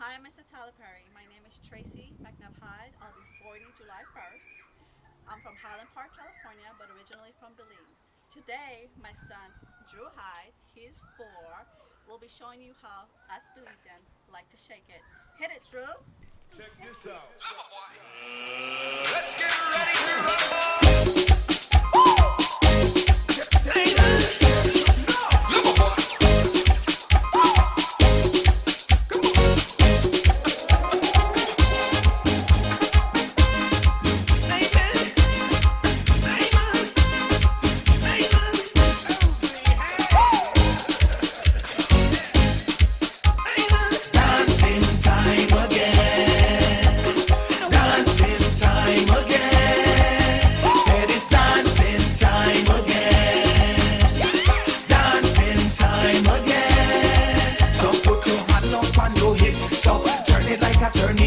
Hi, Mr. Tyler Perry. My name is Tracy McNabb Hyde. I'll be 40 July 1st. I'm from Highland Park, California, but originally from Belize. Today, my son, Drew Hyde, he's 4, will be showing you how us Belizean like to shake it. Hit it, Drew. Check this out. Lova Boy. Let's get ready to rumble. Lova Boy. Turn